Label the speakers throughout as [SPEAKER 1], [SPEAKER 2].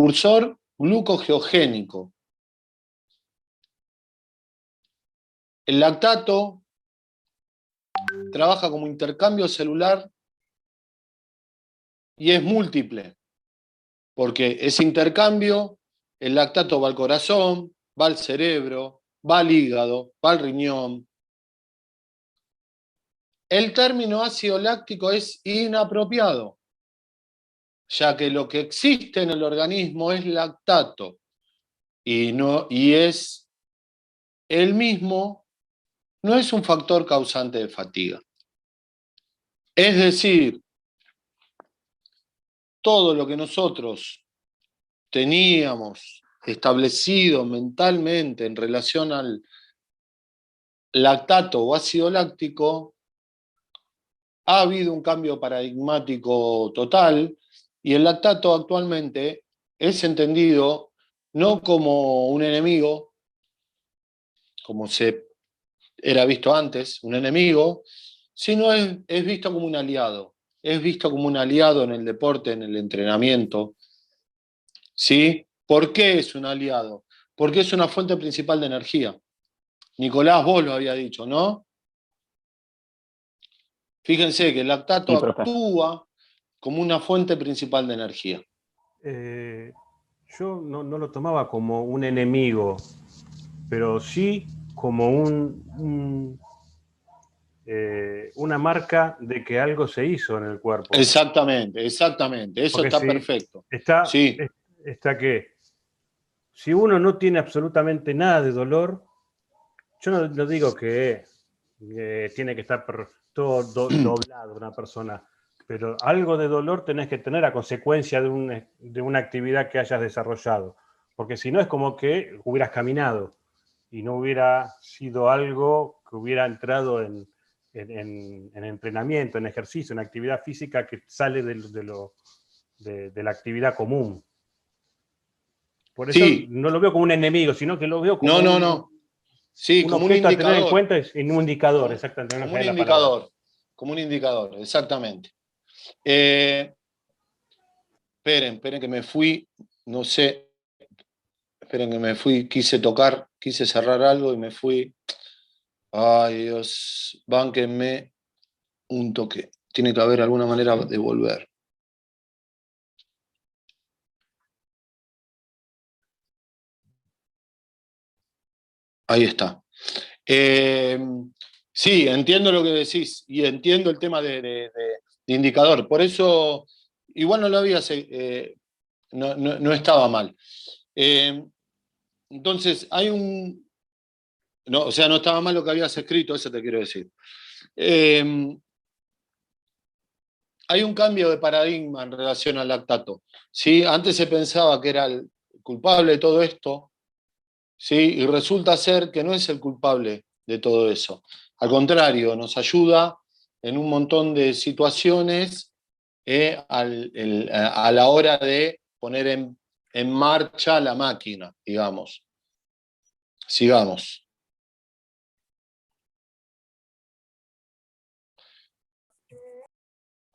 [SPEAKER 1] precursor glucogeogénico. El lactato trabaja como intercambio celular y es múltiple, porque ese intercambio, el lactato va al corazón, va al cerebro, va al hígado, va al riñón. El término ácido láctico es inapropiado, ya que lo que existe en el organismo es lactato y es el mismo, no es un factor causante de fatiga. Es decir, todo lo que nosotros teníamos establecido mentalmente en relación al lactato o ácido láctico, ha habido un cambio paradigmático total y el lactato actualmente es entendido no como un enemigo, como se era visto antes, un enemigo, sino es visto como un aliado. Es visto como un aliado en el deporte, en el entrenamiento. ¿Sí? ¿Por qué es un aliado? Porque es una fuente principal de energía. Nicolás, vos lo había dicho, ¿no? Fíjense que el lactato
[SPEAKER 2] Sí, profe.
[SPEAKER 1] actúa como una fuente principal de energía.
[SPEAKER 3] Yo no lo tomaba como un enemigo, pero sí como una marca de que algo se hizo en el cuerpo.
[SPEAKER 1] Exactamente, exactamente. Eso
[SPEAKER 3] Porque
[SPEAKER 1] está
[SPEAKER 3] si
[SPEAKER 1] perfecto.
[SPEAKER 3] está
[SPEAKER 1] Sí,
[SPEAKER 3] que si uno no tiene absolutamente nada de dolor, yo no digo que tiene que estar todo doblado una persona, pero algo de dolor tenés que tener a consecuencia de una actividad que hayas desarrollado. Porque si no es como que hubieras caminado y no hubiera sido algo que hubiera entrado en entrenamiento, en ejercicio, en actividad física que sale de la actividad común. Por eso
[SPEAKER 1] sí.
[SPEAKER 3] no lo veo como un enemigo, sino que lo veo como
[SPEAKER 1] No. Sí,
[SPEAKER 3] un
[SPEAKER 1] como un
[SPEAKER 3] objeto a tener en
[SPEAKER 1] indicador.
[SPEAKER 3] cuenta, y un indicador, exactamente, no
[SPEAKER 1] Como un
[SPEAKER 3] sé la palabra.
[SPEAKER 1] indicador. Como un indicador, exactamente. Esperen que me fui, no sé. Esperen que me fui, quise cerrar algo y me fui. Ay, Dios, bánquenme un toque. Tiene que haber alguna manera de volver. Ahí está. Sí, entiendo lo que decís y entiendo el tema de indicador. Por eso, igual no lo había, no estaba mal. Entonces, hay un... No, o sea, no estaba mal lo que habías escrito, eso te quiero decir. Hay un cambio de paradigma en relación al lactato. ¿Sí? Antes se pensaba que era el culpable de todo esto, ¿sí? Y resulta ser que no es el culpable de todo eso. Al contrario, nos ayuda en un montón de situaciones a la hora de poner en marcha la máquina, digamos. Sigamos.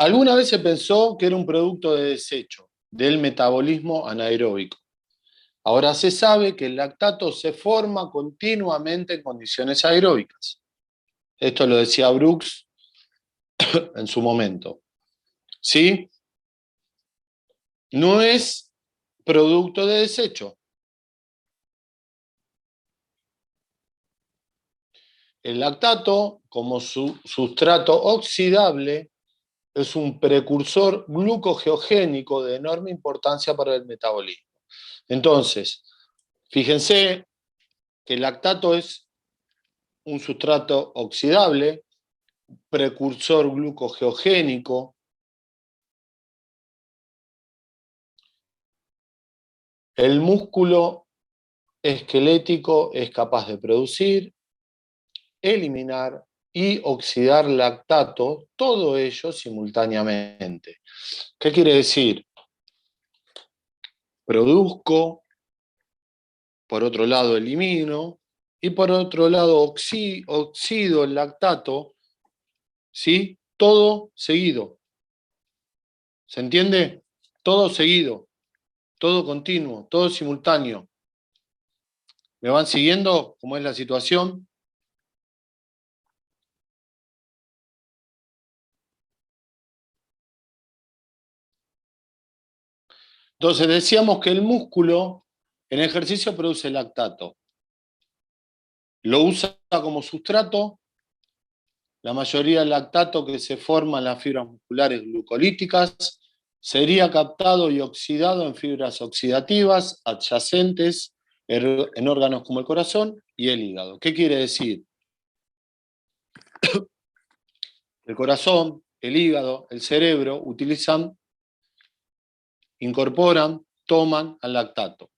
[SPEAKER 1] Alguna vez se pensó que era un producto de desecho del metabolismo anaeróbico. Ahora se sabe que el lactato se forma continuamente en condiciones aeróbicas. Esto lo decía Brooks en su momento. ¿Sí? No es producto de desecho. El lactato, como sustrato oxidable, es un precursor glucogeogénico de enorme importancia para el metabolismo. Entonces, fíjense que el lactato es un sustrato oxidable, precursor glucogeogénico. El músculo esquelético es capaz de producir, eliminar y oxidar lactato, todo ello simultáneamente. ¿Qué quiere decir? Produzco, por otro lado elimino, y por otro lado oxido el lactato, ¿sí? Todo seguido. ¿Se entiende? Todo seguido. todo continuo, todo simultáneo. ¿Me van siguiendo cómo es la situación? Entonces decíamos que el músculo en ejercicio produce lactato. Lo usa como sustrato. La mayoría del lactato que se forma en las fibras musculares glucolíticas sería captado y oxidado en fibras oxidativas adyacentes en órganos como el corazón y el hígado. ¿Qué quiere decir? El corazón, el hígado, el cerebro utilizan, incorporan, toman al lactato.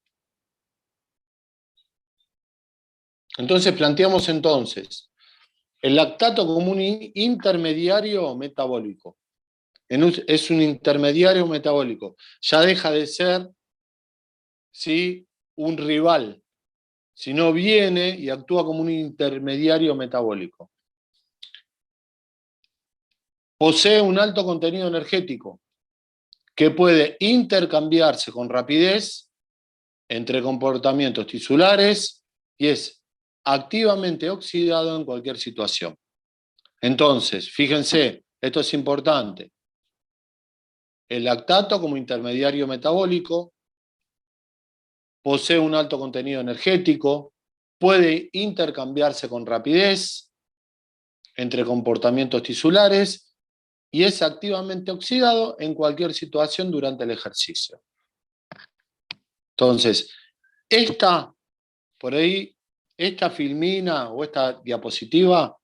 [SPEAKER 1] Entonces planteamos el lactato como un intermediario metabólico. Es un intermediario metabólico. Ya deja de ser, ¿sí?, un rival, sino viene y actúa como un intermediario metabólico. Posee un alto contenido energético que puede intercambiarse con rapidez entre comportamientos tisulares y es activamente oxidado en cualquier situación. Entonces, fíjense, esto es importante. El lactato como intermediario metabólico posee un alto contenido energético, puede intercambiarse con rapidez entre comportamientos tisulares y es activamente oxidado en cualquier situación durante el ejercicio. Entonces, por ahí, esta filmina o esta diapositiva,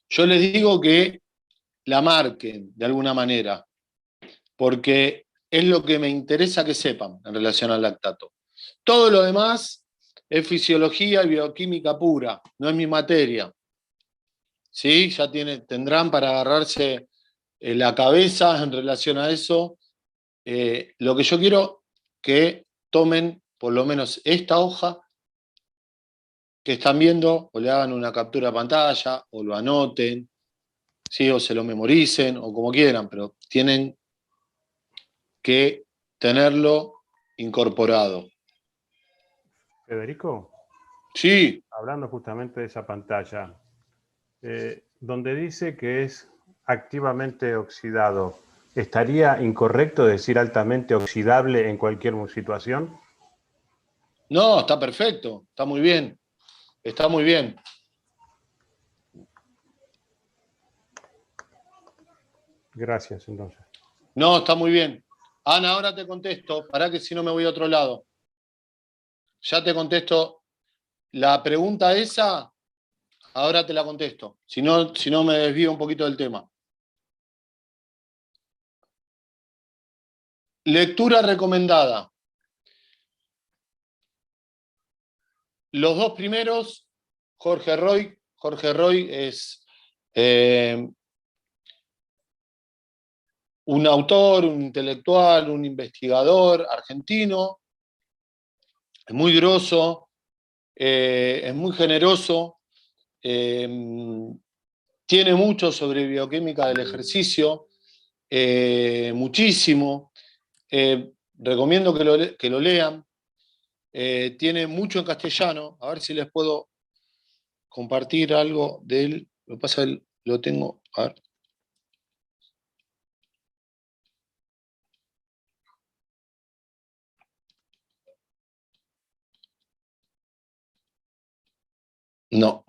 [SPEAKER 1] yo les digo que la marquen de alguna manera, porque es lo que me interesa que sepan en relación al lactato. Todo lo demás es fisiología y bioquímica pura, no es mi materia. ¿Sí? Ya tendrán para agarrarse la cabeza en relación a eso. Lo que yo quiero que tomen por lo menos esta hoja que están viendo, o le hagan una captura de pantalla, o lo anoten, ¿sí?, o se lo memoricen, o como quieran, pero tienen que tenerlo incorporado.
[SPEAKER 3] Federico,
[SPEAKER 1] Sí.
[SPEAKER 3] hablando justamente de esa pantalla, donde dice que es activamente oxidado, ¿estaría incorrecto decir altamente oxidable en cualquier situación?
[SPEAKER 1] No, está perfecto, está muy bien. Está muy bien.
[SPEAKER 3] Gracias, entonces.
[SPEAKER 1] No, está muy bien. Ana, ahora te contesto, para que si no me voy a otro lado. Ya te contesto. La pregunta esa, ahora te la contesto. Si no me desvío un poquito del tema. Lectura recomendada. Los dos primeros, Jorge Roy. Jorge Roy es un autor, un intelectual, un investigador argentino. Es muy groso, es muy generoso. Tiene mucho sobre bioquímica del ejercicio, muchísimo. Recomiendo que lo lean. Tiene mucho en castellano. A ver si les puedo compartir algo de él. Lo que pasa es que lo tengo. A ver. No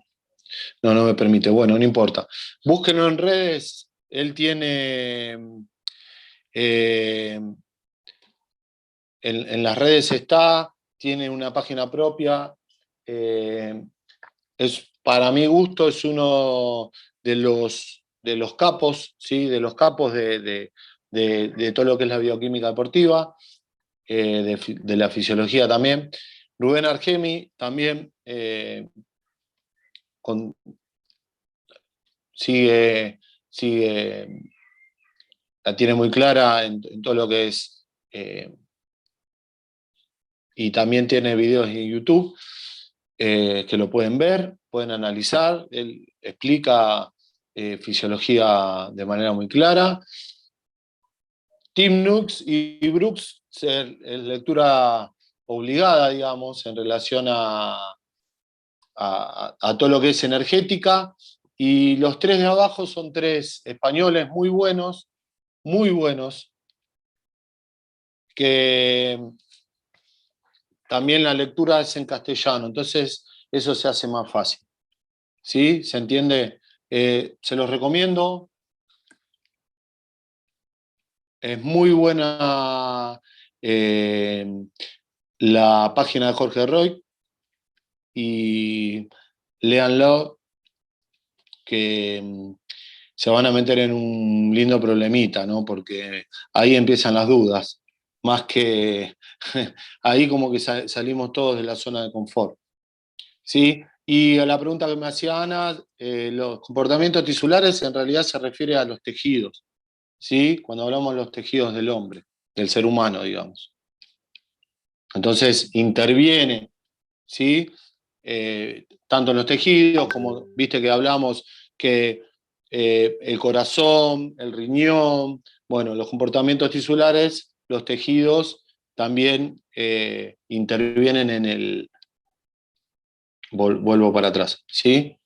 [SPEAKER 1] me permite. Bueno, no importa. Búsquenlo en redes. Él tiene. En las redes está. Tiene una página propia. Para mi gusto, es uno de los capos, ¿sí?, de los capos de todo lo que es la bioquímica deportiva, de la fisiología también. Rubén Argemi también sigue, la tiene muy clara en todo lo que es, y también tiene videos en YouTube que lo pueden ver, pueden analizar. Él explica fisiología de manera muy clara. Tim Nooks y Brooks es lectura obligada, digamos, en relación a todo lo que es energética, y los tres de abajo son tres españoles muy buenos, que también la lectura es en castellano, entonces eso se hace más fácil. ¿Sí? ¿Se entiende? Se los recomiendo. Es muy buena la página de Jorge Roy, y léanlo, que se van a meter en un lindo problemita, ¿no? Porque ahí empiezan las dudas, más que ahí como que salimos todos de la zona de confort. ¿Sí? Y a la pregunta que me hacía Ana, los comportamientos tisulares en realidad se refiere a los tejidos, ¿sí? Cuando hablamos de los tejidos del hombre, del ser humano, digamos. Entonces interviene, ¿sí? Tanto en los tejidos, como viste que hablamos que el corazón, el riñón, bueno, los comportamientos tisulares, los tejidos también intervienen en el... Vuelvo para atrás, ¿sí?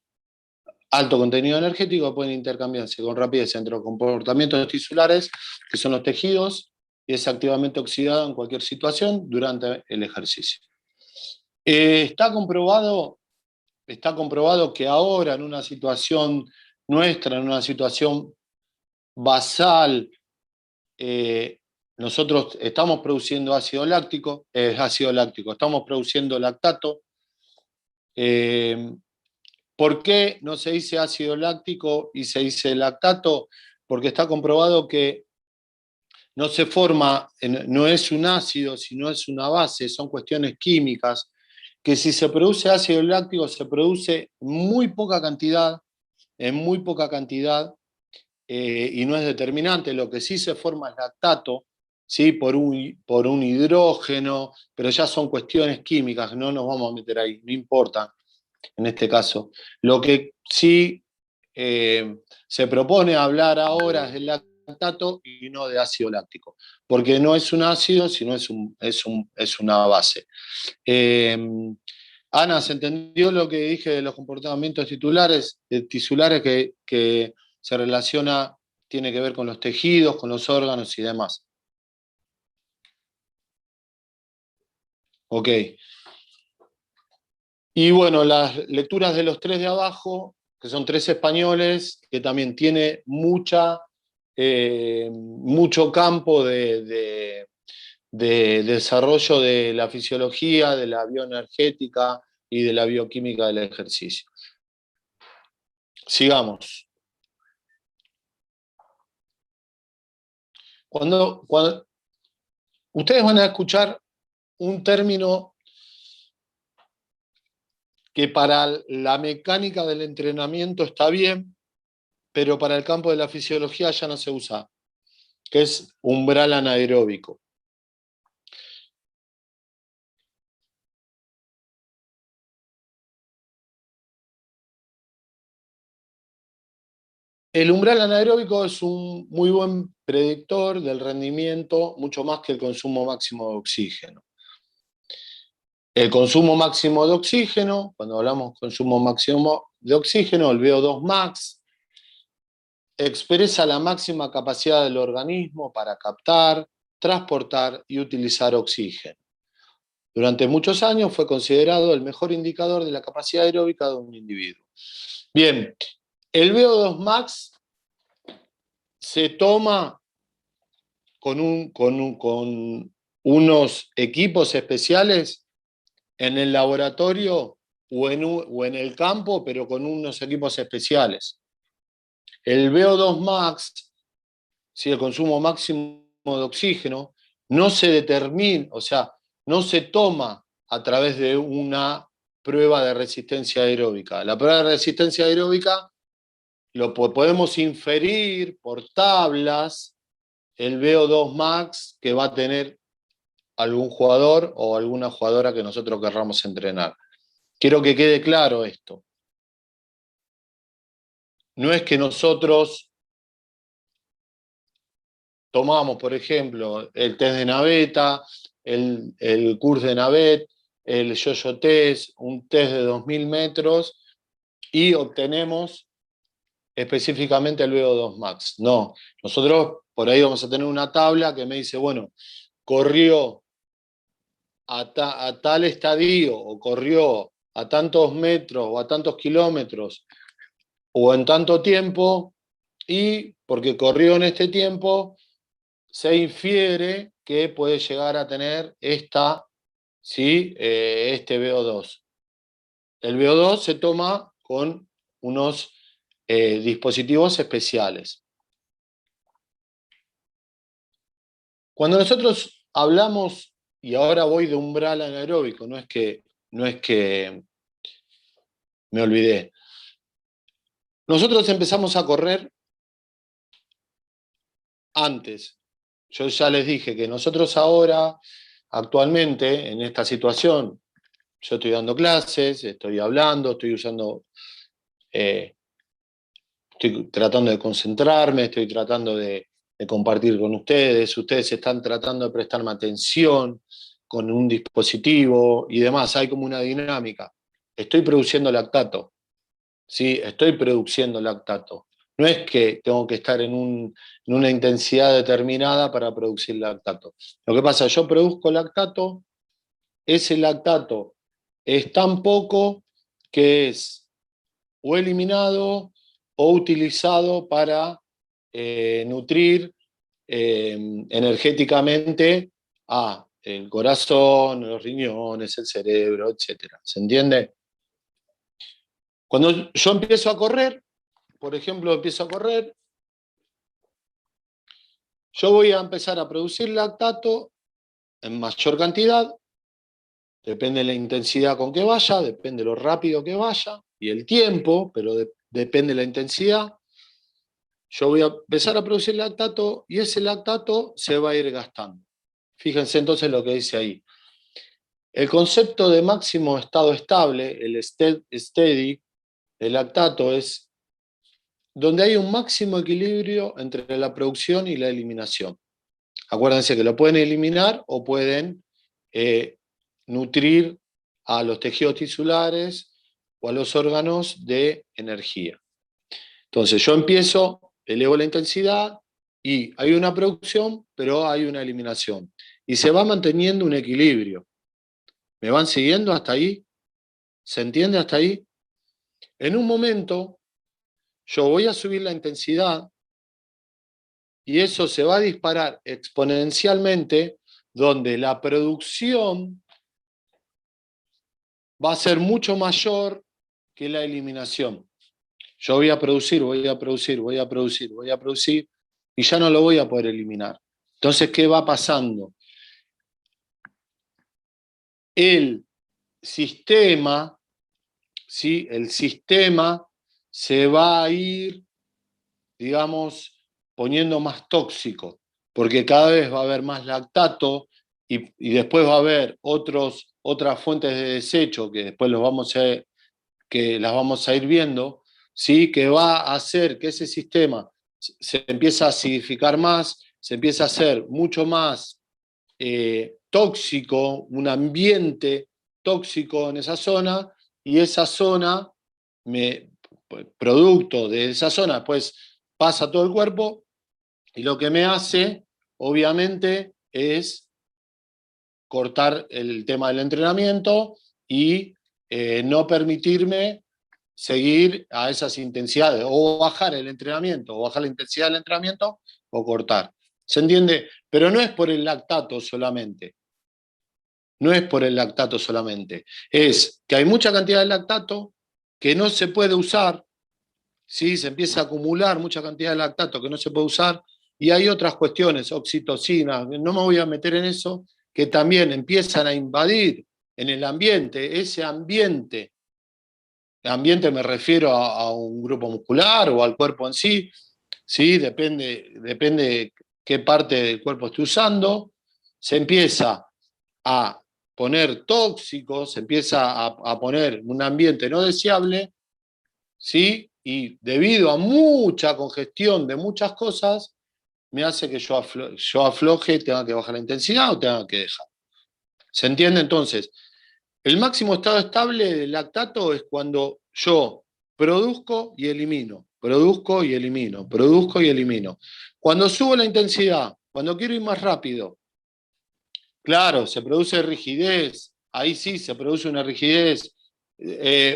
[SPEAKER 1] Alto contenido energético pueden intercambiarse con rapidez entre los comportamientos tisulares, que son los tejidos, y es activamente oxidado en cualquier situación durante el ejercicio. Está comprobado que ahora, en una situación nuestra, en una situación basal, nosotros estamos produciendo ácido láctico, estamos produciendo lactato. ¿Por qué no se dice ácido láctico y se dice lactato? Porque está comprobado que no se forma, no es un ácido, sino es una base, son cuestiones químicas, que si se produce ácido láctico se produce en muy poca cantidad, y no es determinante. Lo que sí se forma es lactato, ¿sí? por un hidrógeno, pero ya son cuestiones químicas, no nos vamos a meter ahí, no importa en este caso. Lo que sí se propone hablar ahora es del lactato y no de ácido láctico, porque no es un ácido, sino es una base. Ana, ¿se entendió lo que dije de los comportamientos tisulares que se relaciona, tiene que ver con los tejidos, con los órganos y demás? Ok. Y bueno, las lecturas de los tres de abajo, que son tres españoles, que también tiene mucho campo de desarrollo de la fisiología, de la bioenergética y de la bioquímica del ejercicio. Sigamos. Cuando ustedes van a escuchar un término que para la mecánica del entrenamiento está bien, pero para el campo de la fisiología ya no se usa, que es umbral anaeróbico. El umbral anaeróbico es un muy buen predictor del rendimiento, mucho más que el consumo máximo de oxígeno. El consumo máximo de oxígeno, cuando hablamos de consumo máximo de oxígeno, el VO2 max, expresa la máxima capacidad del organismo para captar, transportar y utilizar oxígeno. Durante muchos años fue considerado el mejor indicador de la capacidad aeróbica de un individuo. Bien, el VO2 max se toma con unos equipos especiales en el laboratorio o en el campo, pero con unos equipos especiales. El VO2 max, si el consumo máximo de oxígeno, no se determina, o sea, no se toma a través de una prueba de resistencia aeróbica. La prueba de resistencia aeróbica lo podemos inferir por tablas, el VO2 max que va a tener algún jugador o alguna jugadora que nosotros querramos entrenar. Quiero que quede claro esto. No es que nosotros tomamos, por ejemplo, el test de naveta, el curso de navet, el yo-yo test, un test de 2000 metros, y obtenemos específicamente el VO2 max. No, nosotros por ahí vamos a tener una tabla que me dice, bueno, corrió a tal estadio, o corrió a tantos metros, o a tantos kilómetros, o en tanto tiempo, y porque corrió en este tiempo, se infiere que puede llegar a tener ¿sí? Este VO2. El VO2 se toma con unos dispositivos especiales. Cuando nosotros hablamos, y ahora voy de umbral anaeróbico, no es que me olvidé. Nosotros empezamos a correr antes. Yo ya les dije que nosotros ahora, actualmente, en esta situación, yo estoy dando clases, estoy hablando, estoy usando, estoy tratando de concentrarme, estoy tratando de compartir con ustedes están tratando de prestarme atención con un dispositivo y demás, hay como una dinámica. Estoy produciendo lactato, ¿sí? Estoy produciendo lactato. No es que tengo que estar en una intensidad determinada para producir lactato. Lo que pasa, yo produzco lactato, ese lactato es tan poco que es o eliminado o utilizado para nutrir energéticamente a el corazón, los riñones, el cerebro, etc. ¿Se entiende? Cuando yo empiezo a correr, por ejemplo, empiezo a correr, yo voy a empezar a producir lactato en mayor cantidad, depende de la intensidad con que vaya, depende de lo rápido que vaya y el tiempo, pero depende de la intensidad. Yo voy a empezar a producir lactato y ese lactato se va a ir gastando. Fíjense entonces lo que dice ahí. El concepto de máximo estado estable, el steady, el lactato es donde hay un máximo equilibrio entre la producción y la eliminación. Acuérdense que lo pueden eliminar o pueden nutrir a los tejidos tisulares o a los órganos de energía. Entonces yo empiezo, elevo la intensidad y hay una producción, pero hay una eliminación. Y se va manteniendo un equilibrio. ¿Me van siguiendo hasta ahí? ¿Se entiende hasta ahí? En un momento yo voy a subir la intensidad y eso se va a disparar exponencialmente, donde la producción va a ser mucho mayor que la eliminación. Yo voy a producir, voy a producir, voy a producir, voy a producir, y ya no lo voy a poder eliminar. Entonces, ¿qué va pasando? El sistema, ¿sí? El sistema se va a ir, digamos, poniendo más tóxico, porque cada vez va a haber más lactato y después va a haber otras fuentes de desecho que después que las vamos a ir viendo, ¿sí? Que va a hacer que ese sistema se empiece a acidificar más, se empieza a hacer mucho más tóxico, un ambiente tóxico en esa zona, y esa zona, producto de esa zona, después pasa a todo el cuerpo, y lo que me hace, obviamente, es cortar el tema del entrenamiento y no permitirme seguir a esas intensidades, o bajar el entrenamiento, o bajar la intensidad del entrenamiento, o cortar. ¿Se entiende? Pero no es por el lactato solamente. No es por el lactato solamente. Es que hay mucha cantidad de lactato que no se puede usar, ¿sí? Se empieza a acumular mucha cantidad de lactato que no se puede usar, y hay otras cuestiones, oxitocina, no me voy a meter en eso, que también empiezan a invadir en el ambiente, ese ambiente me refiero a un grupo muscular o al cuerpo en sí, ¿sí? Depende qué parte del cuerpo esté usando, se empieza a poner tóxicos, se empieza a poner un ambiente no deseable, ¿sí? Y debido a mucha congestión de muchas cosas, me hace que yo afloje, tenga que bajar la intensidad o tenga que dejar. ¿Se entiende? Entonces, el máximo estado estable del lactato es cuando yo produzco y elimino, produzco y elimino, produzco y elimino. Cuando subo la intensidad, cuando quiero ir más rápido, claro, se produce rigidez, ahí sí se produce una rigidez,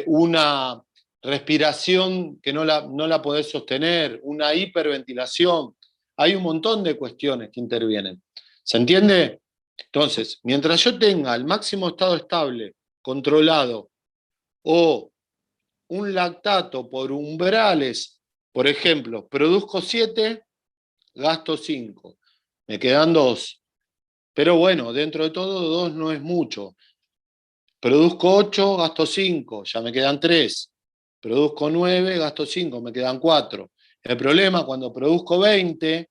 [SPEAKER 1] una respiración que no la podés sostener, una hiperventilación. Hay un montón de cuestiones que intervienen. ¿Se entiende? Entonces, mientras yo tenga el máximo estado estable controlado o un lactato por umbrales, por ejemplo, produzco 7, gasto 5, me quedan 2. Pero bueno, dentro de todo 2 no es mucho. Produzco 8, gasto 5, ya me quedan 3. Produzco 9, gasto 5, me quedan 4. El problema cuando produzco 20,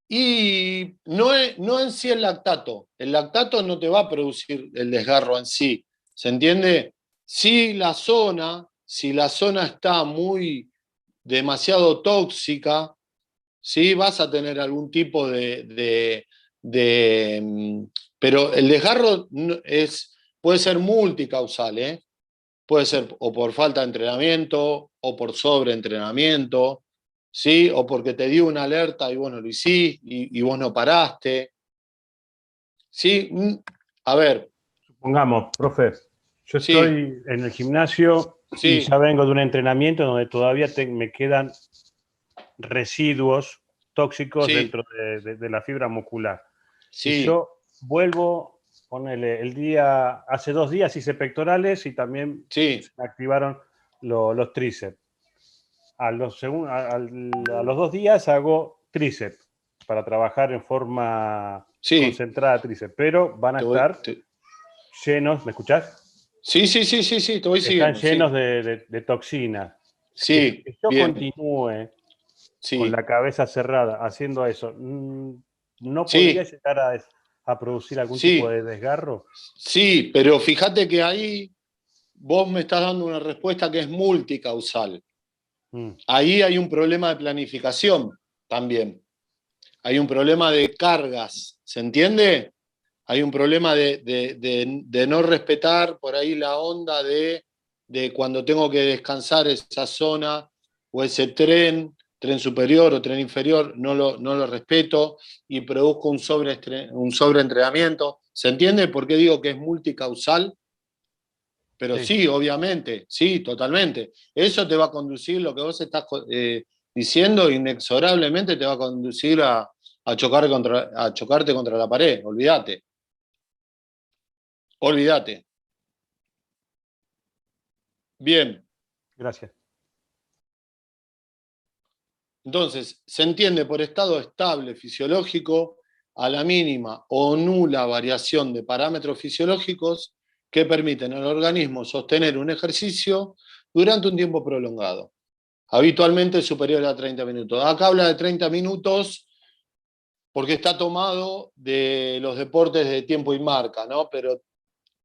[SPEAKER 1] y no en sí el lactato no te va a producir el desgarro en sí, ¿se entiende? Si la zona está demasiado tóxica, ¿sí? Vas a tener algún tipo pero el desgarro puede ser multicausal, ¿eh? Puede ser o por falta de entrenamiento, o por sobreentrenamiento, ¿sí? O porque te dio una alerta y vos no lo hiciste, y vos no paraste. ¿Sí? A ver.
[SPEAKER 3] Supongamos, profe, yo
[SPEAKER 1] Sí,
[SPEAKER 3] estoy en el gimnasio y
[SPEAKER 1] sí,
[SPEAKER 3] ya vengo de un entrenamiento donde todavía me quedan residuos tóxicos
[SPEAKER 1] sí,
[SPEAKER 3] dentro de la fibra muscular. Y
[SPEAKER 1] sí,
[SPEAKER 3] yo vuelvo, ponele, hace 2 días hice pectorales y también
[SPEAKER 1] sí,
[SPEAKER 3] se me activaron los tríceps. A los 2 días hago tríceps para trabajar en forma
[SPEAKER 1] sí.
[SPEAKER 3] concentrada tríceps, pero van a
[SPEAKER 1] Te voy,
[SPEAKER 3] estar llenos, ¿me escuchás?
[SPEAKER 1] sí, sí, sí, sí, sí, te voy
[SPEAKER 3] Están
[SPEAKER 1] siguiendo, sí.
[SPEAKER 3] llenos de toxinas.
[SPEAKER 1] Sí,
[SPEAKER 3] Que yo
[SPEAKER 1] bien,
[SPEAKER 3] continúe con
[SPEAKER 1] sí,
[SPEAKER 3] la cabeza cerrada haciendo eso, ¿no podría
[SPEAKER 1] sí,
[SPEAKER 3] llegar a producir algún tipo
[SPEAKER 1] sí,
[SPEAKER 3] de desgarro?
[SPEAKER 1] sí, pero fíjate que ahí vos me estás dando una respuesta que es multicausal.
[SPEAKER 3] Mm,
[SPEAKER 1] Ahí hay un problema de planificación también. Hay un problema de cargas, ¿se entiende? Hay un problema de no respetar por ahí la onda de cuando tengo que descansar esa zona o ese tren superior o tren inferior, no lo respeto y produzco un sobreentrenamiento. ¿Se entiende por qué digo que es multicausal? Pero
[SPEAKER 3] sí,
[SPEAKER 1] sí, obviamente, sí, totalmente. Eso te va a conducir, lo que vos estás diciendo, inexorablemente te va a conducir a chocarte contra la pared, olvídate, olvídate. Bien,
[SPEAKER 3] gracias.
[SPEAKER 1] entonces se entiende por estado estable fisiológico a la mínima o nula variación de parámetros fisiológicos que permiten al organismo sostener un ejercicio durante un tiempo prolongado, habitualmente superior a 30 minutos. Acá habla de 30 minutos porque está tomado de los deportes de tiempo y marca, ¿no? Pero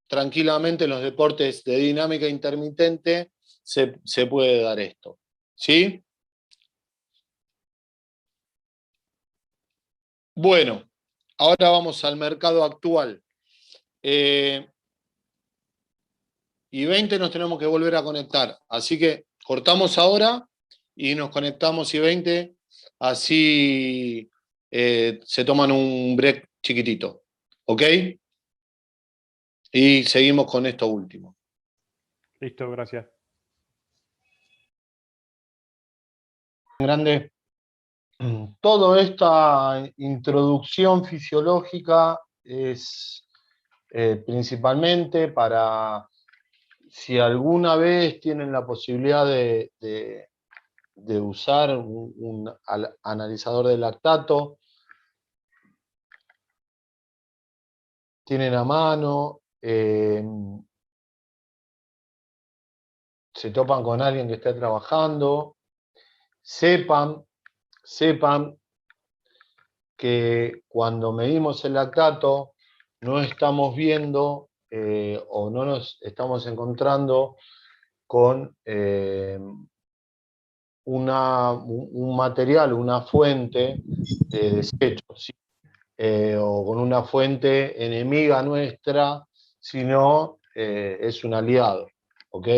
[SPEAKER 1] tranquilamente en los deportes de dinámica intermitente se puede dar esto, ¿sí? Bueno, ahora vamos al mercado actual. Y 20 nos tenemos que volver a conectar, así que cortamos ahora y nos conectamos y 20, así se toman un break chiquitito, ¿ok? Y seguimos con esto último.
[SPEAKER 3] Listo, gracias.
[SPEAKER 1] Grande. Toda esta introducción fisiológica es principalmente para si alguna vez tienen la posibilidad de usar un analizador de lactato, tienen a mano, se topan con alguien que esté trabajando, sepan que cuando medimos el lactato no estamos viendo o no nos estamos encontrando con un material, una fuente de desechos, ¿sí? O con una fuente enemiga nuestra, sino es un aliado, ¿ok?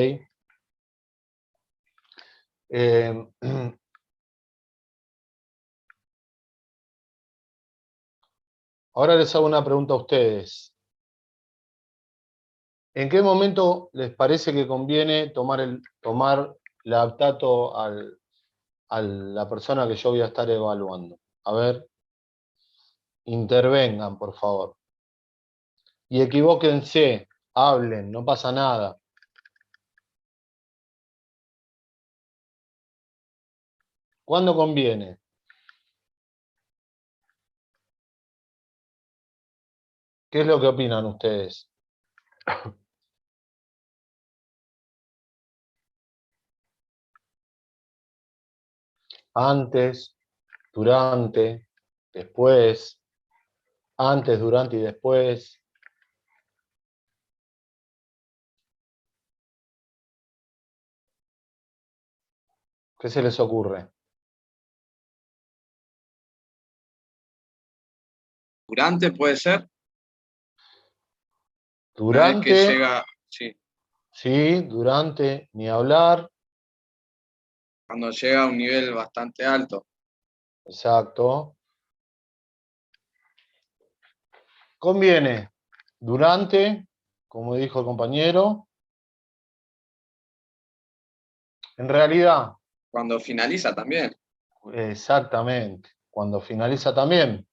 [SPEAKER 1] Ahora les hago una pregunta a ustedes. ¿En qué momento les parece que conviene tomar lactato a la persona que yo voy a estar evaluando? A ver, intervengan, por favor. Y equivóquense, hablen, no pasa nada. ¿Cuándo conviene? ¿Qué es lo que opinan ustedes? Antes, durante, después, antes, durante y después. ¿Qué se les ocurre?
[SPEAKER 2] Durante puede ser. Una vez que
[SPEAKER 1] Durante,
[SPEAKER 2] llega, sí,
[SPEAKER 1] sí, durante, ni hablar,
[SPEAKER 2] cuando llega a un nivel bastante alto.
[SPEAKER 1] exacto. Conviene, durante, como dijo el compañero, en realidad,
[SPEAKER 2] Cuando finaliza también.
[SPEAKER 1] exactamente, cuando finaliza también.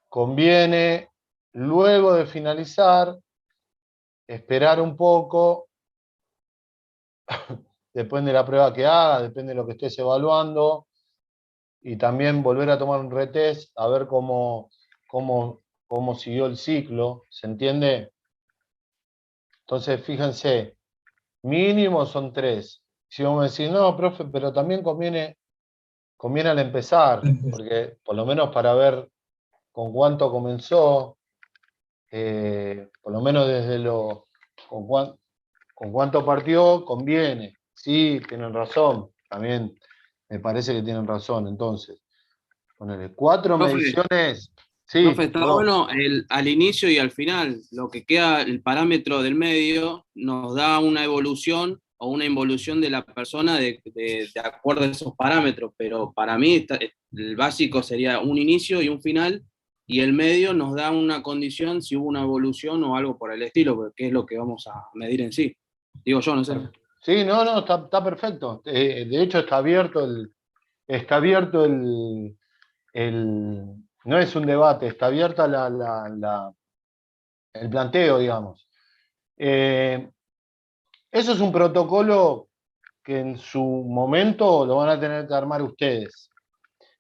[SPEAKER 1] Conviene, luego de finalizar, esperar un poco, depende de la prueba que haga, depende de lo que estés evaluando, y también volver a tomar un retest, a ver cómo siguió el ciclo, ¿se entiende? Entonces, fíjense, mínimo son 3. Si vos me decís, no, profe, pero también conviene al empezar, porque por lo menos para ver con cuánto comenzó, por lo menos desde con cuánto partió, conviene. Sí, tienen razón, también me parece que tienen razón. Entonces, ponele 4
[SPEAKER 4] Profe,
[SPEAKER 1] mediciones. Sí,
[SPEAKER 4] profe, está
[SPEAKER 1] perdón.
[SPEAKER 4] bueno al inicio y al final. Lo que queda, el parámetro del medio, nos da una evolución o una involución de la persona de acuerdo a esos parámetros, pero para mí el básico sería un inicio y un final, y el medio nos da una condición si hubo una evolución o algo por el estilo, porque es lo que vamos a medir en sí. Digo yo, no sé.
[SPEAKER 1] Sí, no, está perfecto. De hecho, está abierto no es un debate, está abierta el planteo, digamos. Eso es un protocolo que en su momento lo van a tener que armar ustedes.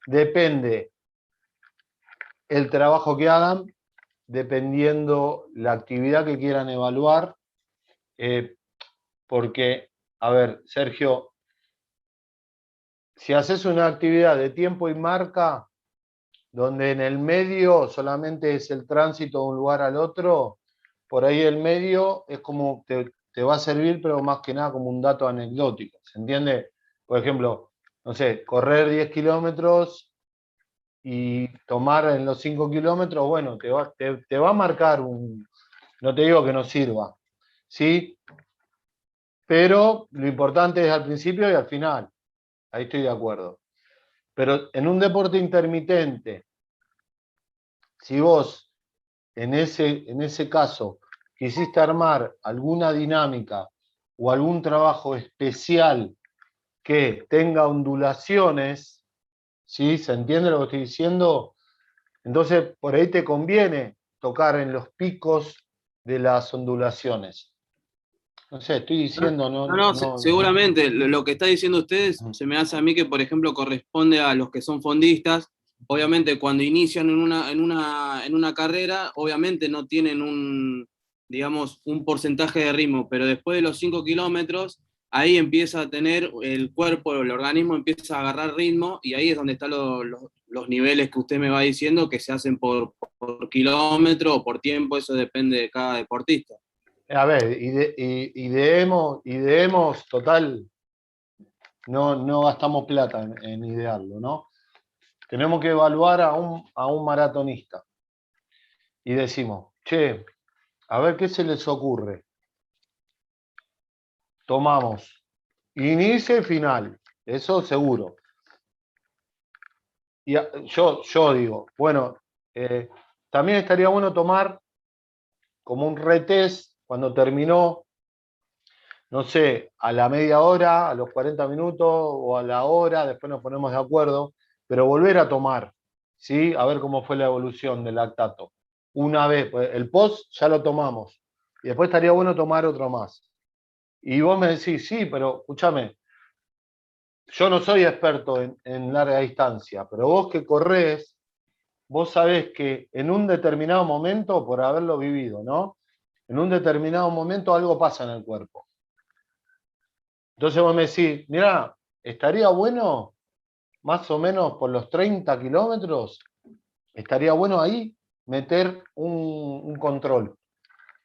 [SPEAKER 1] Depende el trabajo que hagan, dependiendo la actividad que quieran evaluar, porque, a ver, Sergio, si haces una actividad de tiempo y marca, donde en el medio solamente es el tránsito de un lugar al otro, por ahí el medio es como te va a servir, pero más que nada como un dato anecdótico, ¿se entiende? Por ejemplo, no sé, correr 10 kilómetros y tomar en los 5 kilómetros, bueno, te va a marcar no te digo que no sirva, ¿sí? Pero lo importante es al principio y al final, ahí estoy de acuerdo. Pero en un deporte intermitente, si vos en ese caso quisiste armar alguna dinámica o algún trabajo especial que tenga ondulaciones, ¿sí? ¿Se entiende lo que estoy diciendo? Entonces, por ahí te conviene tocar en los picos de las ondulaciones. No sé, estoy diciendo, no.
[SPEAKER 4] Seguramente lo que está diciendo ustedes se me hace a mí que, por ejemplo, corresponde a los que son fondistas. Obviamente, cuando inician en una carrera, obviamente no tienen digamos, un porcentaje de ritmo, pero después de los 5 kilómetros, ahí empieza a tener el cuerpo, el organismo empieza a agarrar ritmo, y ahí es donde están los niveles que usted me va diciendo que se hacen por kilómetro o por tiempo, eso depende de cada deportista.
[SPEAKER 1] A ver, ideemos, total, no gastamos plata en idearlo, ¿no? Tenemos que evaluar a un maratonista y decimos, che, a ver qué se les ocurre. Tomamos inicio y final, eso seguro. Y yo digo, bueno, también estaría bueno tomar como un retest cuando terminó, no sé, a la media hora, a los 40 minutos o a la hora, después nos ponemos de acuerdo, pero volver a tomar, ¿sí? A ver cómo fue la evolución del lactato. Una vez, pues, el post ya lo tomamos, y después estaría bueno tomar otro más. Y vos me decís, sí, pero escúchame, yo no soy experto en larga distancia, pero vos que corres, vos sabés que en un determinado momento, por haberlo vivido, ¿no? En un determinado momento algo pasa en el cuerpo. Entonces vos me decís, mirá, estaría bueno, más o menos por los 30 kilómetros, estaría bueno ahí meter un control.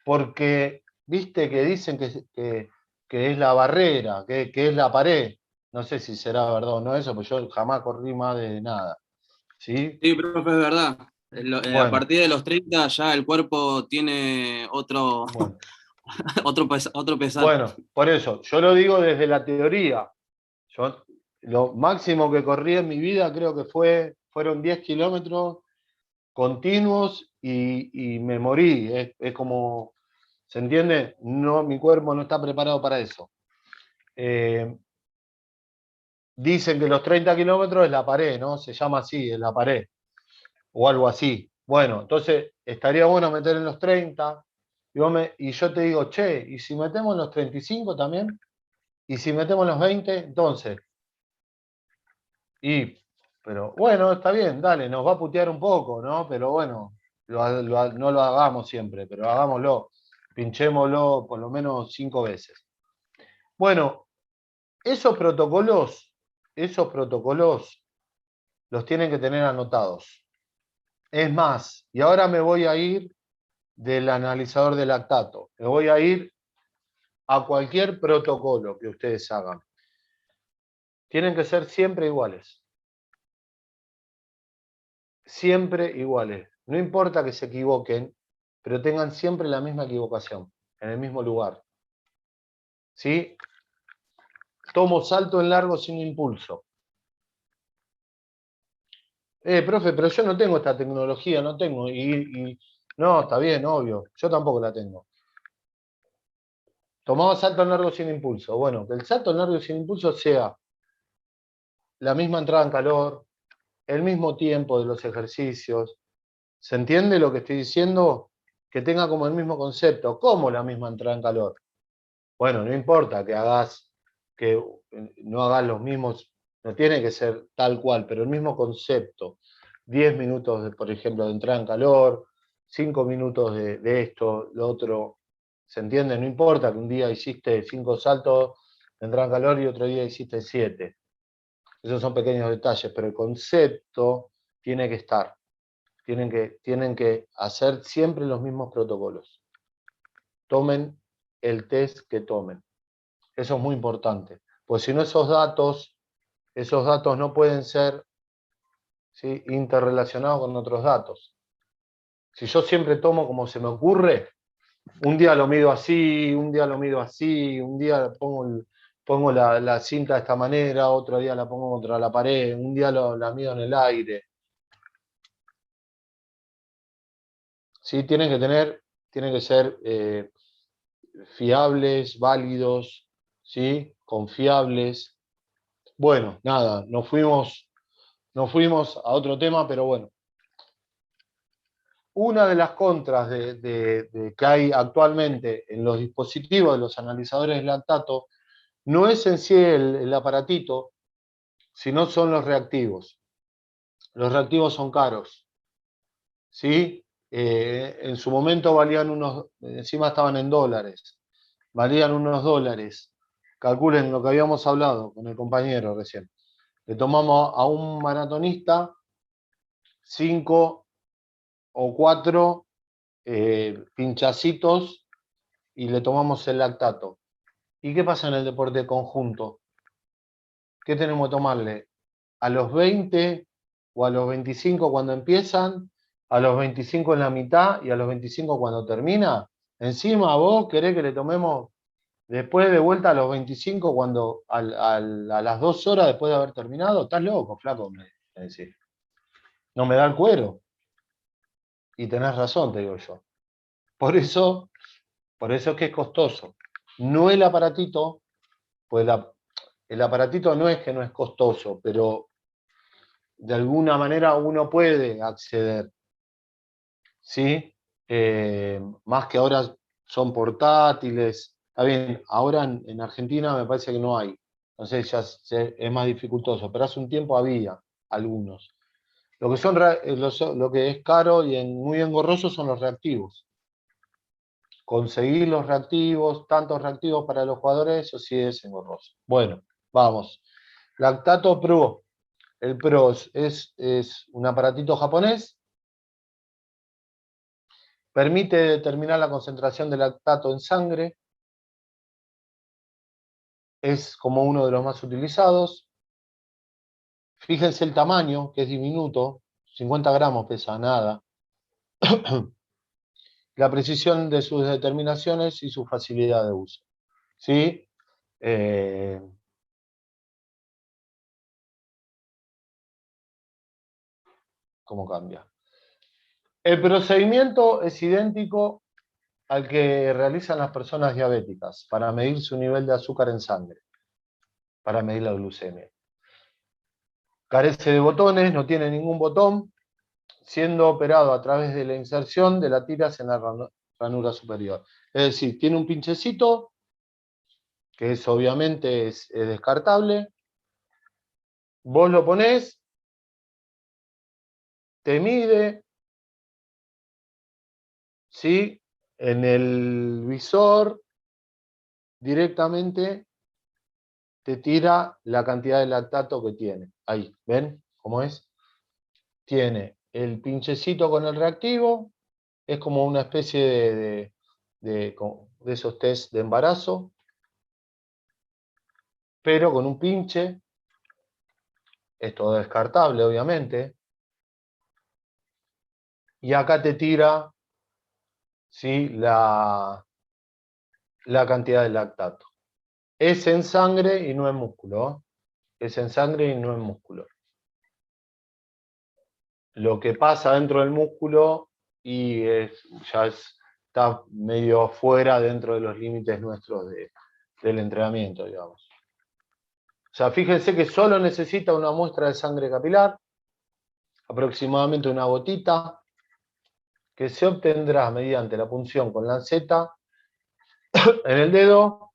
[SPEAKER 1] Porque, viste que dicen que es la barrera, que es la pared. No sé si será verdad o no eso, pues yo jamás corrí más de nada. ¿Sí?
[SPEAKER 4] Sí, profe, es verdad. A
[SPEAKER 1] Bueno,
[SPEAKER 4] partir de los 30 ya el cuerpo tiene otro,
[SPEAKER 1] bueno.
[SPEAKER 4] otro pesar.
[SPEAKER 1] Bueno, por eso, yo lo digo desde la teoría. Yo lo máximo que corrí en mi vida creo que fueron 10 kilómetros continuos y me morí. Es como, ¿se entiende? No, mi cuerpo no está preparado para eso. Dicen que los 30 kilómetros es la pared, ¿no? Se llama así, es la pared, o algo así. Bueno, entonces estaría bueno meter en los 30, y yo te digo, che, ¿y si metemos los 35 también? ¿Y si metemos los 20? Entonces, pero bueno, está bien, dale, nos va a putear un poco, ¿no? Pero bueno, no lo hagamos siempre, pero hagámoslo, pinchémoslo por lo menos 5 veces. Bueno, esos protocolos los tienen que tener anotados. Es más, y ahora me voy a ir del analizador de lactato, me voy a ir a cualquier protocolo que ustedes hagan. Tienen que ser siempre iguales. Siempre iguales. No importa que se equivoquen, pero tengan siempre la misma equivocación, en el mismo lugar. ¿Sí? Tomo salto en largo sin impulso. Profe, pero yo no tengo esta tecnología, no tengo. No, está bien, obvio. Yo tampoco la tengo. Tomaba salto en largo sin impulso. Bueno, que el salto en largo sin impulso sea la misma entrada en calor, el mismo tiempo de los ejercicios. ¿Se entiende lo que estoy diciendo? Que tenga como el mismo concepto. ¿Cómo la misma entrada en calor? Bueno, no importa que no hagas los mismos, no tiene que ser tal cual, pero el mismo concepto. 10 minutos, por ejemplo, de entrada en calor, 5 minutos de esto, lo otro. ¿Se entiende? No importa que un día hiciste 5 saltos de entrada en calor y otro día hiciste 7. Esos son pequeños detalles, pero el concepto tiene que estar. Tienen que hacer siempre los mismos protocolos. Tomen el test que tomen. Eso es muy importante. Pues si no, esos datos no pueden ser, ¿sí?, interrelacionados con otros datos. Si yo siempre tomo como se me ocurre, un día lo mido así, un día lo mido así, un día pongo la cinta de esta manera, otro día la pongo contra la pared, un día la mido en el aire. ¿Sí? Tienen que ser fiables, válidos, ¿sí?, confiables. Bueno, nada, nos fuimos a otro tema, pero bueno. Una de las contras que hay actualmente en los dispositivos de los analizadores de lactato no es en sí el aparatito, sino son los reactivos. Los reactivos son caros, ¿sí? En su momento valían encima estaban en dólares, valían unos dólares. Calculen lo que habíamos hablado con el compañero recién. Le tomamos a un maratonista 5 o 4 pinchacitos y le tomamos el lactato. ¿Y qué pasa en el deporte conjunto? ¿qué tenemos que tomarle? ¿A los 20 o a los 25 cuando empiezan? ¿A los 25 en la mitad y a los 25 cuando termina? Encima vos querés que le tomemos después de vuelta a los 25 cuando a las 2 horas después de haber terminado. ¿Estás loco, flaco? Me decís. No me da el cuero. Y tenés razón, te digo yo. Por eso es que es costoso. No el aparatito, pues el aparatito no es que no es costoso, pero de alguna manera uno puede acceder. ¿Sí? Más que ahora son portátiles. Está bien, ahora en Argentina me parece que no hay. Entonces ya es más dificultoso, pero hace un tiempo había algunos. Lo que es caro y muy engorroso son los reactivos. Conseguir los reactivos, tantos reactivos para los jugadores, eso sí es engorroso. Bueno, vamos. Lactato Pro. El Pro es un aparatito japonés. Permite determinar la concentración de lactato en sangre. Es como uno de los más utilizados. Fíjense el tamaño, que es diminuto. 50 gramos pesa, nada. La precisión de sus determinaciones y su facilidad de uso. ¿Sí? ¿Cómo cambia? El procedimiento es idéntico al que realizan las personas diabéticas para medir su nivel de azúcar en sangre, para medir la glucemia. Carece de botones, no tiene ningún botón, siendo operado a través de la inserción de la tiras en la ranura superior. Es decir, tiene un pinchecito, que es obviamente es descartable. Vos lo ponés, te mide, ¿sí? En el visor directamente te tira la cantidad de lactato que tiene. Ahí, ¿ven cómo es? Tiene el pinchecito con el reactivo, es como una especie de esos test de embarazo, pero con un pinche. Es todo descartable, obviamente. Y acá te tira, ¿sí? la cantidad de lactato. Es en sangre y no en músculo. Es en sangre y no en músculo. Lo que pasa dentro del músculo y está medio fuera dentro de los límites nuestros del entrenamiento, digamos. O sea, fíjense que solo necesita una muestra de sangre capilar, aproximadamente una gotita, que se obtendrá mediante la punción con lanceta en el dedo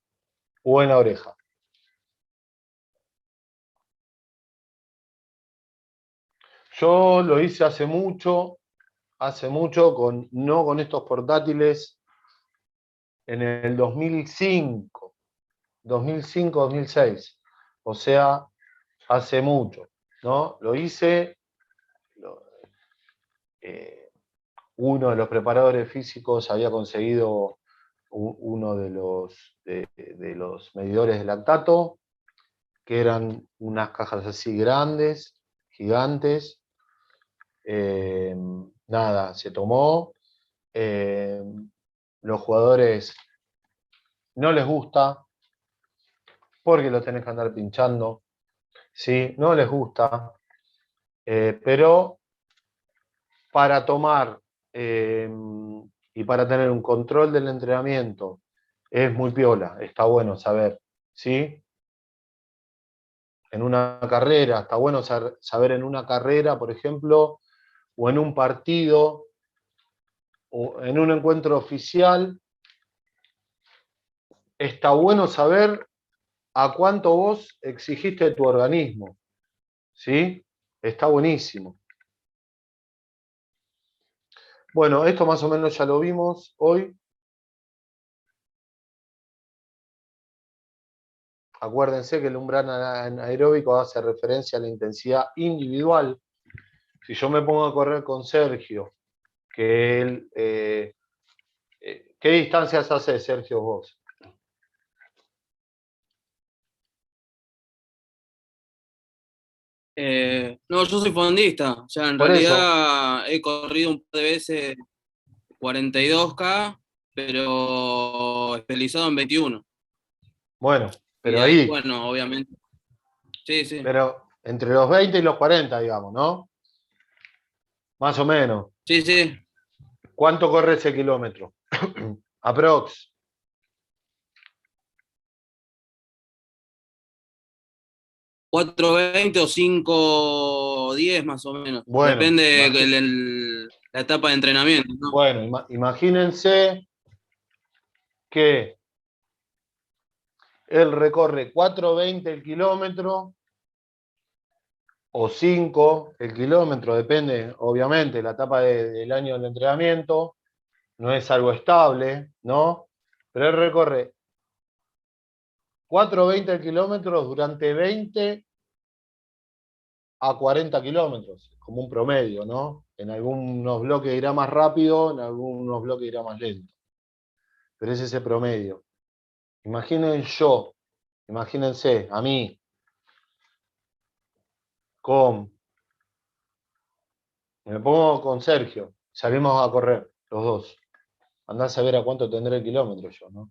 [SPEAKER 1] o en la oreja. Yo lo hice hace mucho, no con estos portátiles, en el 2005, 2006. O sea, hace mucho, ¿no? Lo hice, uno de los preparadores físicos había conseguido uno de los medidores de lactato, que eran unas cajas así grandes, gigantes. Nada, se tomó. Los jugadores no les gusta porque lo tenés que andar pinchando. ¿Sí? No les gusta. Pero para tomar y para tener un control del entrenamiento es muy piola, está bueno saber. ¿Sí? En una carrera, está bueno saber en una carrera, por ejemplo, o en un partido, o en un encuentro oficial, está bueno saber a cuánto vos exigiste tu organismo. ¿Sí? Está buenísimo. Bueno, esto más o menos ya lo vimos hoy. Acuérdense que el umbral anaeróbico hace referencia a la intensidad individual. Si yo me pongo a correr con Sergio, que él, ¿qué distancias hace Sergio vos?
[SPEAKER 4] No, yo soy fondista. O sea, en
[SPEAKER 1] Por eso,
[SPEAKER 4] realidad he corrido un par de veces 42K, pero especializado en 21.
[SPEAKER 1] bueno,
[SPEAKER 4] Y
[SPEAKER 1] pero
[SPEAKER 4] de ahí,
[SPEAKER 1] ahí,
[SPEAKER 4] bueno, obviamente. Sí, sí.
[SPEAKER 1] pero entre los 20 y los 40, digamos, ¿no? Más o menos.
[SPEAKER 4] Sí, sí.
[SPEAKER 1] ¿Cuánto corre ese kilómetro? Aprox.
[SPEAKER 4] 4:20 o 5:10 más o menos.
[SPEAKER 1] Bueno,
[SPEAKER 4] Depende la etapa de entrenamiento, ¿no?
[SPEAKER 1] bueno, imagínense que él recorre 4:20 el kilómetro o 5 el kilómetro, depende, obviamente, la etapa del año del entrenamiento, no es algo estable, ¿no? Pero él recorre 4:20 el kilómetro durante 20 a 40 kilómetros, como un promedio, ¿no? En algunos bloques irá más rápido, en algunos bloques irá más lento. Pero es ese promedio. Imagínense a mí, me pongo con Sergio, salimos a correr, los dos. Andá a saber a cuánto tendré el kilómetro yo, ¿no?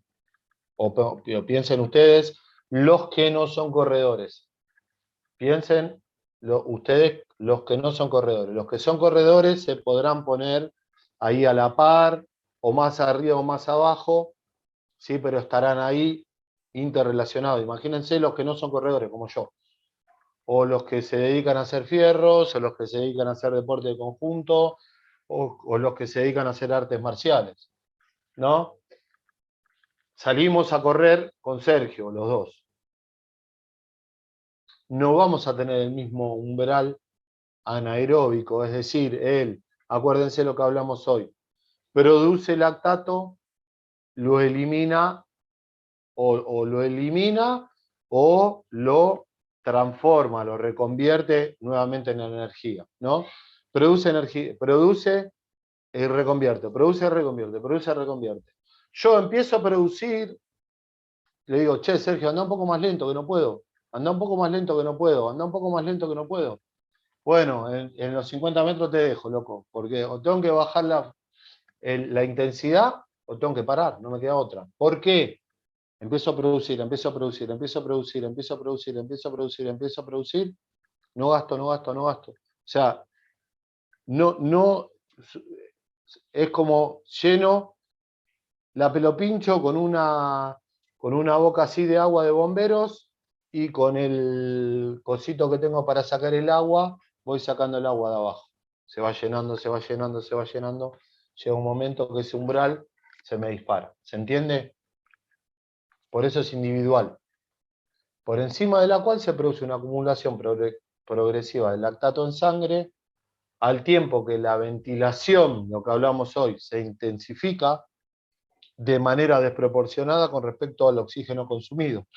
[SPEAKER 1] O piensen ustedes, los que no son corredores. Piensen ustedes, los que no son corredores. Los que son corredores se podrán poner ahí a la par, o más arriba o más abajo, sí, pero estarán ahí interrelacionados. Imagínense los que no son corredores, como yo. O los que se dedican a hacer fierros, o los que se dedican a hacer deporte de conjunto, o los que se dedican a hacer artes marciales, ¿no? Salimos a correr con Sergio, los dos. No vamos a tener el mismo umbral anaeróbico, es decir, él, acuérdense lo que hablamos hoy, produce lactato, lo elimina o lo elimina o lo transforma, lo reconvierte nuevamente en energía, ¿no? Produce energía, produce y reconvierte, produce y reconvierte, produce y reconvierte. Yo empiezo a producir, le digo, che, Sergio, anda un poco más lento que no puedo, anda un poco más lento que no puedo, anda un poco más lento que no puedo. Bueno, en los 50 metros te dejo, loco, porque o tengo que bajar la intensidad o tengo que parar, no me queda otra. ¿Por qué? Empiezo a producir, empiezo a producir, empiezo a producir, empiezo a producir, empiezo a producir, empiezo a producir, no gasto, no gasto, no gasto. O sea, no, es como lleno la pelopincho con una boca así de agua de bomberos y con el cosito que tengo para sacar el agua, voy sacando el agua de abajo. Se va llenando, se va llenando, se va llenando. Llega un momento que ese umbral se me dispara. ¿Se entiende? Por eso es individual. Por encima de la cual se produce una acumulación progresiva de lactato en sangre, al tiempo que la ventilación, lo que hablamos hoy, se intensifica de manera desproporcionada con respecto al oxígeno consumido.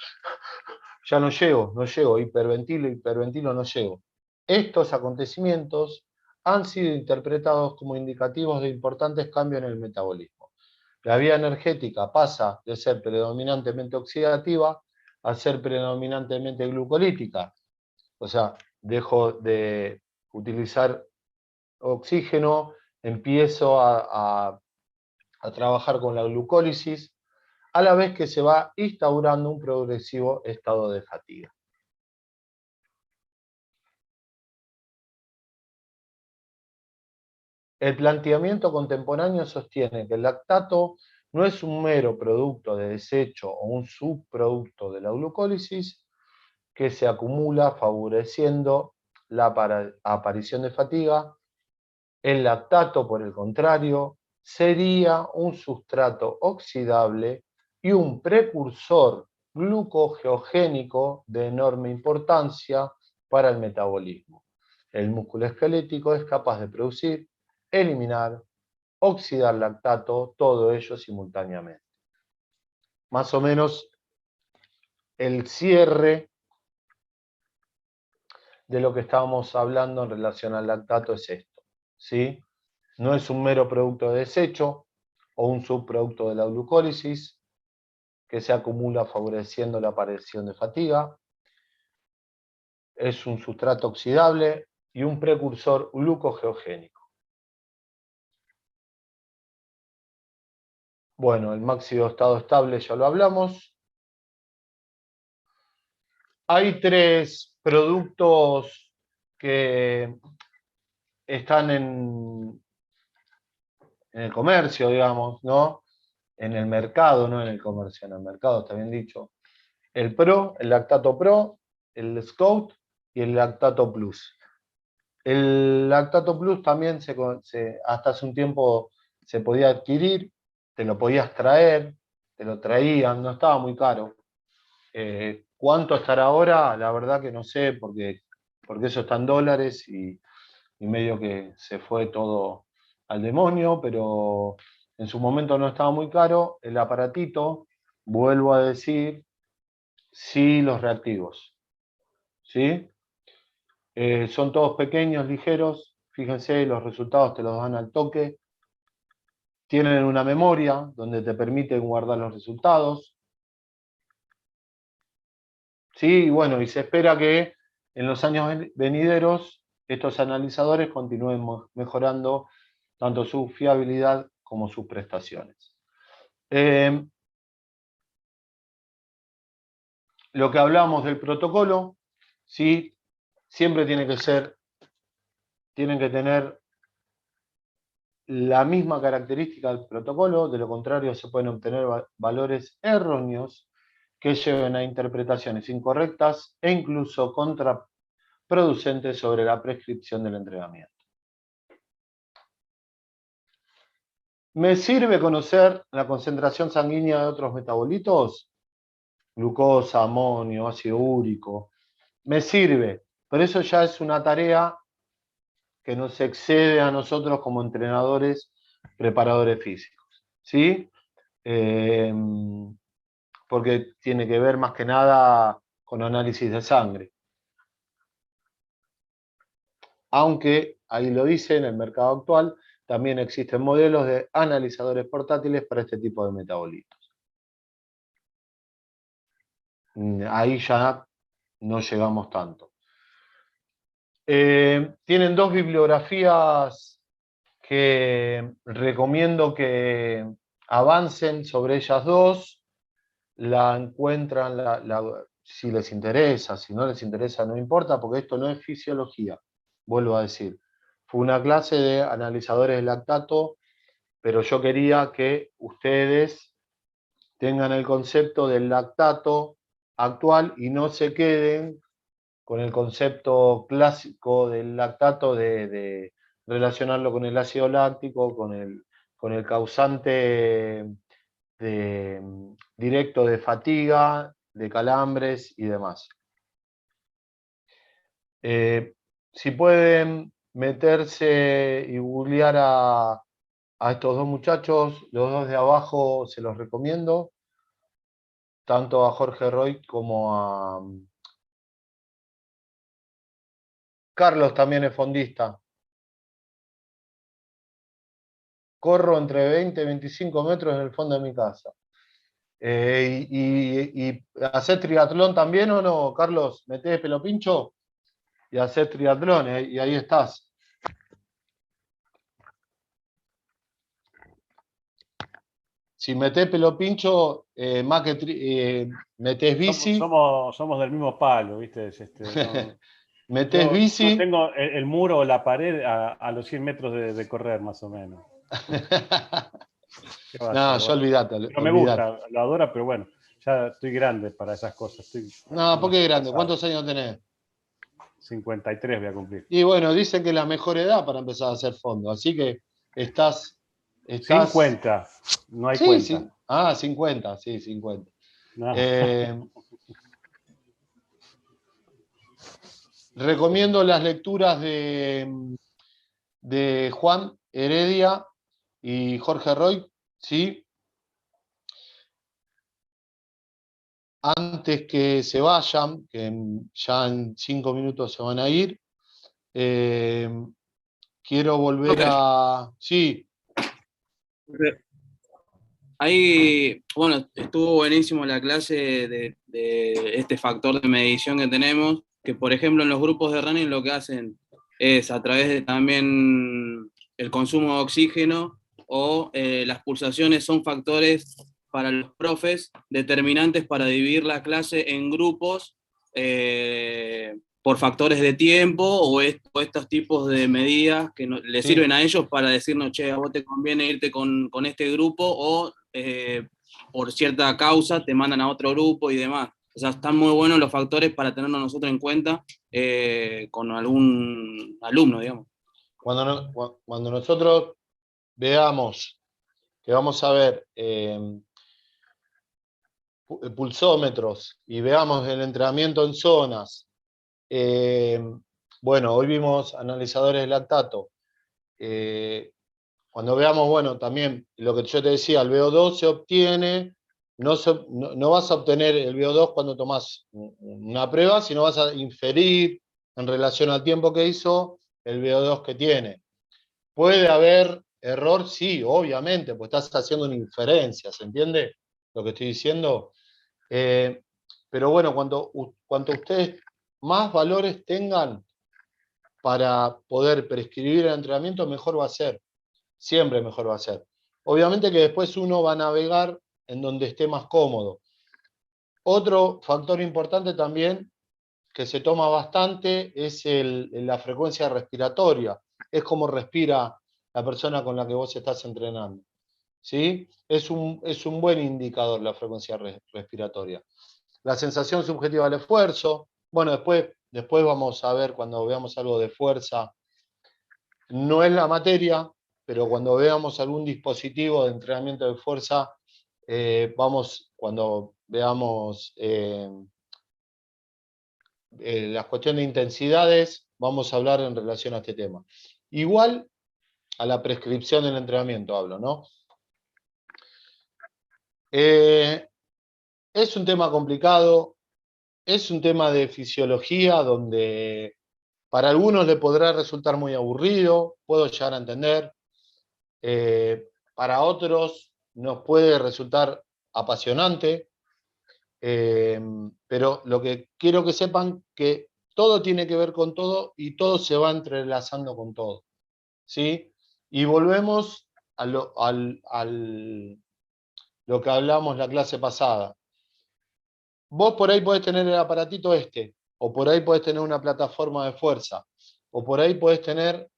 [SPEAKER 1] Ya no llego, hiperventilo, no llego. Estos acontecimientos han sido interpretados como indicativos de importantes cambios en el metabolismo. La vía energética pasa de ser predominantemente oxidativa a ser predominantemente glucolítica. O sea, dejo de utilizar oxígeno, empiezo a trabajar con la glucólisis, a la vez que se va instaurando un progresivo estado de fatiga. El planteamiento contemporáneo sostiene que el lactato no es un mero producto de desecho o un subproducto de la glucólisis que se acumula favoreciendo la aparición de fatiga. El lactato, por el contrario, sería un sustrato oxidable y un precursor glucogeogénico de enorme importancia para el metabolismo. El músculo esquelético es capaz de producir, eliminar, oxidar lactato, todo ello simultáneamente. Más o menos el cierre de lo que estábamos hablando en relación al lactato es esto, ¿sí? No es un mero producto de desecho o un subproducto de la glucólisis que se acumula favoreciendo la aparición de fatiga. es un sustrato oxidable y un precursor glucogeogénico. Bueno, el máximo estado estable ya lo hablamos. Hay 3 productos que están en el comercio, digamos, ¿no? En el mercado, no en el comercio, en el mercado, está bien dicho. El Pro, el Lactato Pro, el Scout y el Lactato Plus. El Lactato Plus también hasta hace un tiempo se podía adquirir, te lo podías traer, te lo traían, no estaba muy caro. ¿Cuánto estará ahora? La verdad que no sé, porque eso está en dólares y medio que se fue todo al demonio, pero en su momento no estaba muy caro. El aparatito, vuelvo a decir, sí los reactivos. ¿Sí? Son todos pequeños, ligeros. Fíjense, los resultados te los dan al toque. Tienen una memoria donde te permiten guardar los resultados. Sí, bueno, y se espera que en los años venideros estos analizadores continúen mejorando tanto su fiabilidad como sus prestaciones. Lo que hablamos del protocolo, sí, siempre tienen que tener la misma característica del protocolo, de lo contrario se pueden obtener valores erróneos que lleven a interpretaciones incorrectas e incluso contraproducentes sobre la prescripción del entrenamiento. ¿Me sirve conocer la concentración sanguínea de otros metabolitos? Glucosa, amonio, ácido úrico. Me sirve, pero eso ya es una tarea que nos excede a nosotros como entrenadores, preparadores físicos. ¿Sí? Porque tiene que ver más que nada con análisis de sangre. Aunque, ahí lo dice, en el mercado actual también existen modelos de analizadores portátiles para este tipo de metabolitos. Ahí ya no llegamos tanto. Tienen 2 bibliografías que recomiendo que avancen sobre ellas 2. La encuentran, si les interesa, si no les interesa, no importa, porque esto no es fisiología, vuelvo a decir. Fue una clase de analizadores de lactato, pero yo quería que ustedes tengan el concepto del lactato actual y no se queden con el concepto clásico del lactato de relacionarlo con el ácido láctico, con el causante directo de fatiga, de calambres y demás. Si pueden meterse y googlear a estos 2 muchachos, los 2 de abajo se los recomiendo, tanto a Jorge Roy como a Carlos, también es fondista. Corro entre 20 y 25 metros en el fondo de mi casa. ¿Y hacer triatlón también o no, Carlos? ¿Metés pelo pincho? Y hacer triatlón, y ahí estás. Si metés pelo pincho, más que metés bici.
[SPEAKER 3] Somos del mismo palo, ¿viste? No,
[SPEAKER 1] metés bici.
[SPEAKER 3] Yo tengo el muro o la pared a los 100 metros de correr, más o menos.
[SPEAKER 1] No, yo olvidate.
[SPEAKER 3] No me gusta, lo adoro, pero bueno, ya estoy grande para esas cosas.
[SPEAKER 1] No, ¿por qué grande? ¿Cuántos años tenés?
[SPEAKER 3] 53 voy a cumplir.
[SPEAKER 1] Y bueno, dicen que es la mejor edad para empezar a hacer fondo, así que estás
[SPEAKER 3] 50, no hay
[SPEAKER 1] sí,
[SPEAKER 3] cuenta.
[SPEAKER 1] Sí. 50, sí, 50.
[SPEAKER 3] No.
[SPEAKER 1] Recomiendo las lecturas de Juan Heredia y Jorge Roy, ¿sí? Antes que se vayan, que ya en 5 minutos se van a ir, quiero volver a... Sí.
[SPEAKER 4] Ahí, bueno, estuvo buenísimo la clase de este factor de medición que tenemos. que por ejemplo en los grupos de running lo que hacen es a través de también el consumo de oxígeno o las pulsaciones son factores para los profes determinantes para dividir la clase en grupos por factores de tiempo o estos tipos de medidas que les sirven a ellos para decirnos, che, a vos te conviene irte con este grupo o por cierta causa te mandan a otro grupo y demás. O sea, están muy buenos los factores para tenernos nosotros en cuenta con algún alumno, digamos.
[SPEAKER 1] Cuando nosotros veamos que vamos a ver pulsómetros y veamos el entrenamiento en zonas, bueno, hoy vimos analizadores de lactato, cuando veamos, bueno, también lo que yo te decía, el VO2 se obtiene, no vas a obtener el VO2 cuando tomás una prueba, sino vas a inferir en relación al tiempo que hizo el VO2 que tiene. ¿Puede haber error? Sí, obviamente, pues estás haciendo una inferencia, ¿se entiende lo que estoy diciendo? Pero bueno, cuanto ustedes más valores tengan para poder prescribir el entrenamiento, mejor va a ser. Siempre mejor va a ser. Obviamente que después uno va a navegar en donde esté más cómodo. Otro factor importante también que se toma bastante es la frecuencia respiratoria. Es como respira la persona con la que vos estás entrenando. ¿Sí? Es un buen indicador la frecuencia respiratoria. La sensación subjetiva del esfuerzo. Bueno, después vamos a ver cuando veamos algo de fuerza. No es la materia, pero cuando veamos algún dispositivo de entrenamiento de fuerza, cuando veamos la cuestión de intensidades, vamos a hablar en relación a este tema. Igual a la prescripción del entrenamiento hablo, ¿no? Es un tema complicado, es un tema de fisiología donde para algunos le podrá resultar muy aburrido, puedo llegar a entender. Para otros nos puede resultar apasionante, pero lo que quiero que sepan que todo tiene que ver con todo y todo se va entrelazando con todo, ¿sí? Y volvemos a lo que hablamos la clase pasada. Vos por ahí podés tener el aparatito o por ahí podés tener una plataforma de fuerza, o por ahí podés tener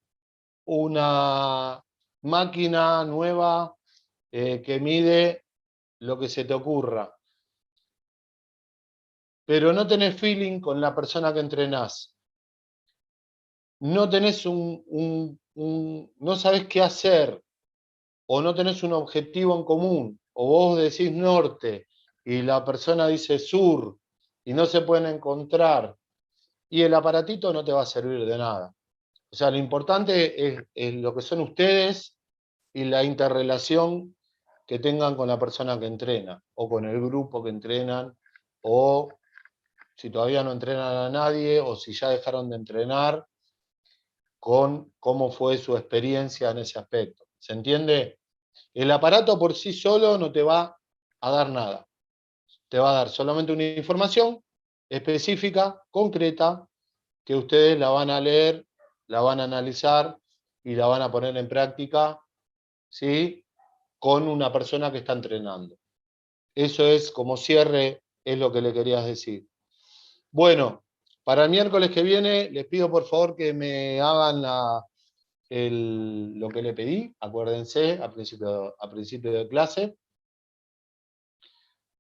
[SPEAKER 1] una máquina nueva que mide lo que se te ocurra. Pero no tenés feeling con la persona que entrenás. No tenés no sabés qué hacer, o no tenés un objetivo en común, o vos decís norte, y la persona dice sur, y no se pueden encontrar, y el aparatito no te va a servir de nada. O sea, lo importante es lo que son ustedes y la interrelación que tengan con la persona que entrena, o con el grupo que entrenan, o si todavía no entrenan a nadie, o si ya dejaron de entrenar, con cómo fue su experiencia en ese aspecto. ¿Se entiende? El aparato por sí solo no te va a dar nada. Te va a dar solamente una información específica, concreta, que ustedes la van a leer, la van a analizar y la van a poner en práctica, ¿sí? Con una persona que está entrenando. Eso es como cierre, es lo que le querías decir. Bueno, para el miércoles que viene les pido por favor que me hagan lo que le pedí, acuérdense, a principio de clase.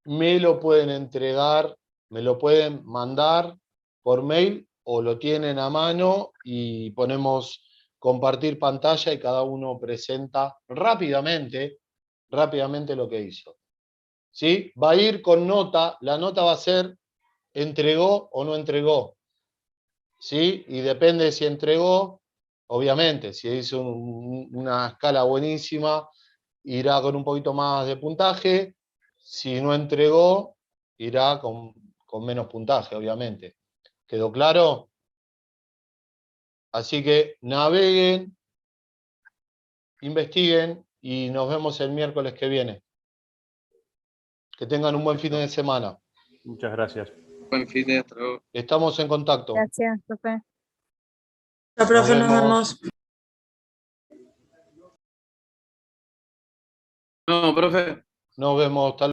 [SPEAKER 1] Me lo pueden entregar, me lo pueden mandar por mail o lo tienen a mano y ponemos compartir pantalla y cada uno presenta rápidamente lo que hizo. ¿Sí? Va a ir con nota, la nota va a ser entregó o no entregó. ¿Sí? Y depende si entregó, obviamente, si hizo una escala buenísima, irá con un poquito más de puntaje. Si no entregó, irá con menos puntaje, obviamente. ¿Quedó claro? Así que naveguen, investiguen y nos vemos el miércoles que viene. Que tengan un buen fin de semana.
[SPEAKER 3] Muchas gracias.
[SPEAKER 2] Buen fin de, hasta luego.
[SPEAKER 1] Estamos en contacto.
[SPEAKER 5] Gracias, profe.
[SPEAKER 6] Chao, profe, nos
[SPEAKER 1] vemos.
[SPEAKER 6] vemos.
[SPEAKER 4] No, profe.
[SPEAKER 1] Nos vemos. Hasta